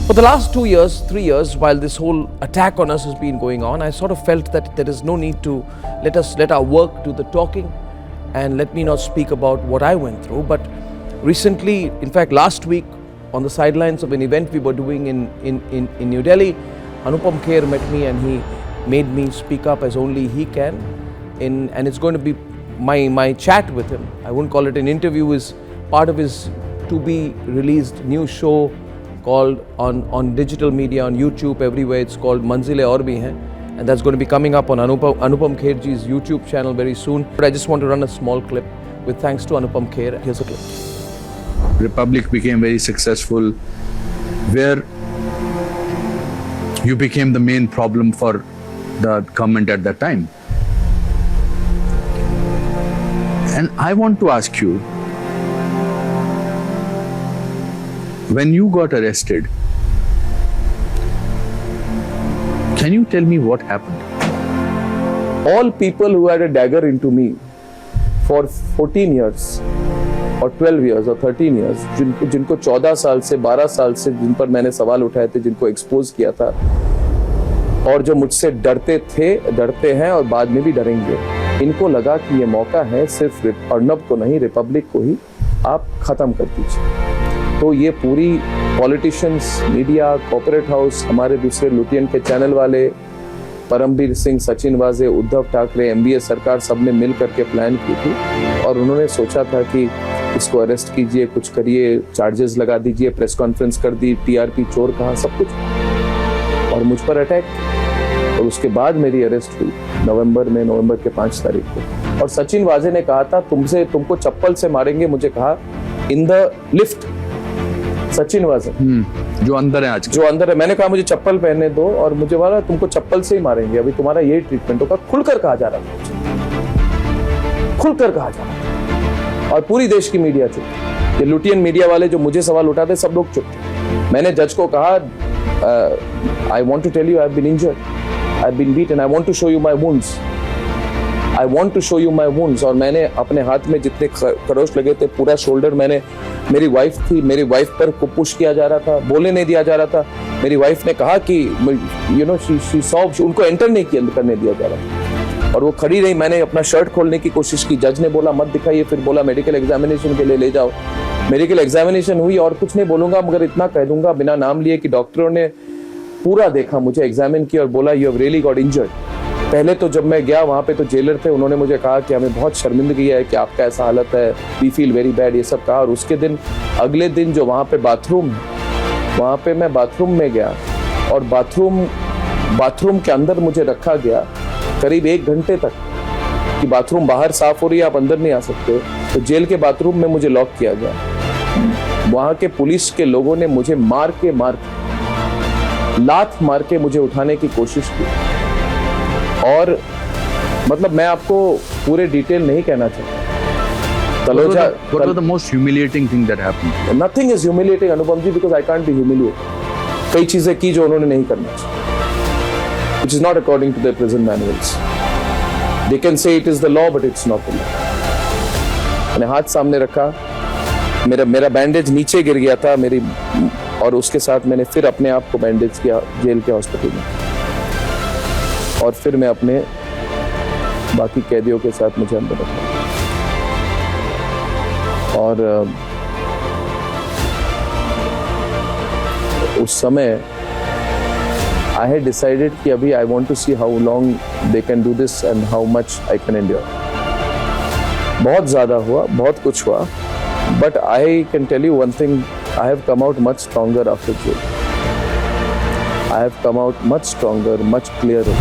For the last 2 years, 3 years, while this whole attack on us has been going on, I sort of felt that there is no need to let our work do the talking and let me not speak about what I went through. But recently, in fact, last week, on the sidelines of an event we were doing in New Delhi, Anupam Kher met me and he made me speak up as only he can. And it's going to be my chat with him. I wouldn't call it an interview, is part of his to be released new show called on digital media, on YouTube, everywhere. It's called Manzile Aur Bhi Hain, and that's going to be coming up on Anupam Kher ji's YouTube channel very soon. But I just want to run a small clip with thanks to Anupam Kher. Here's a clip. Republic became very successful, where you became the main problem for the government at that time. And I want to ask you, when you got arrested, can you tell me what happened? All people who had a dagger into me for 14 years or 12 years or 13 years, जिनको 14 साल से 12 साल से जिन पर मैंने सवाल उठाए थे, जिनको एक्सपोज किया था और जो मुझसे डरते थे, डरते हैं और बाद में भी डरेंगे, इनको लगा कि ये मौका है सिर्फ अर्नब को नहीं, रिपब्लिक को ही आप खत्म कर दीजिए। तो ये पूरी पॉलिटिशियंस, मीडिया, कॉर्पोरेट हाउस, हमारे दूसरे लुटियन के चैनल वाले, परमबीर सिंह, सचिन वाजे, उद्धव ठाकरे, एमबीए सरकार, सब ने मिल करके प्लान की थी और उन्होंने सोचा था कि इसको अरेस्ट कीजिए, कुछ करिए, चार्जेस लगा दीजिए, प्रेस कॉन्फ्रेंस कर दी, टीआरपी चोर कहा, सब कुछ, और मुझ पर अटैक। और उसके बाद मेरी अरेस्ट हुई नवंबर के 5 तारीख को। और सचिन वाजे ने कहा था तुमको चप्पल से मारेंगे, मुझे कहा इन द लिफ्ट। सचिन वाजे जो अंदर है आज, जो अंदर है, मैंने कहा मुझे चप्पल पहनने दो और मुझे बोला तुमको चप्पल से ही मारेंगे, अभी तुम्हारा यही ट्रीटमेंट होगा। खुलकर कहा जा रहा था, खुलकर कहा जा रहा था, और पूरी देश की मीडिया चुप। ये लुटियन मीडिया वाले जो मुझे सवाल उठाते, सब लोग चुप। मैंने जज को कहा I want to tell you I have been injured, I have been beaten, I want to show you my wounds, I want to show you my wounds. और मैंने अपने हाथ में जितने खरोच लगे थे, पूरा शोल्डर, मैंने, मेरी वाइफ थी, मेरी वाइफ पर को पुश किया जा रहा था, बोलने नहीं दिया जा रहा था। मेरी वाइफ ने कहा कि यू नो शी सॉ, उनको एंटर नहीं करने दिया जा रहा और वो खड़ी रही। मैंने अपना शर्ट खोलने की कोशिश की, जज ने बोला मत दिखाइए, फिर बोला मेडिकल एग्जामिनेशन के लिए ले जाओ। मेडिकल एग्जामिनेशन हुई और कुछ नहीं बोलूंगा, मगर इतना कह दूंगा बिना नाम लिए कि डॉक्टरों ने पूरा देखा, मुझे एग्जामिन किया और बोला you have really got injured. पहले तो जब मैं गया वहाँ पे तो जेलर थे, उन्होंने मुझे कहा कि हमें बहुत शर्मिंदगी है कि आपका ऐसा हालत है, वी फील वेरी बैड, ये सब कहा। और उसके दिन, अगले दिन जो वहाँ पे बाथरूम, वहाँ पे मैं बाथरूम में गया और बाथरूम के अंदर मुझे रखा गया करीब 1 घंटे तक कि बाथरूम बाहर साफ हो रही है, आप अंदर नहीं आ सकते। तो जेल के बाथरूम में मुझे लॉक किया गया। वहाँ के पुलिस के लोगों ने मुझे लात मार के मुझे उठाने की कोशिश की। और मतलब मैं आपको पूरे डिटेल नहीं कहना चाहता। What was the most humiliating thing that happened? Nothing is humiliating, Anupam ji, because I can't be humiliated. कई चीजें की जो उन्होंने नहीं करना चाहिए, which is not according to their prison manuals. They can say it is the law, but it's not the law. मैंने हाथ सामने रखा, मेरा बैंडेज नीचे गिर गया था मेरी, और उसके साथ मैंने फिर अपने आप को बैंडेज किया जेल के हॉस्पिटल में, और फिर मैं अपने बाकी कैदियों के साथ मुझे अंदर रखा। और उस समय I had decided कि अभी I want to see how long they can do this and how much I can endure. बहुत ज़्यादा हुआ, बहुत कुछ हुआ, but I can tell you one thing, I have come out much stronger after jail. I have come out much stronger, much clearer.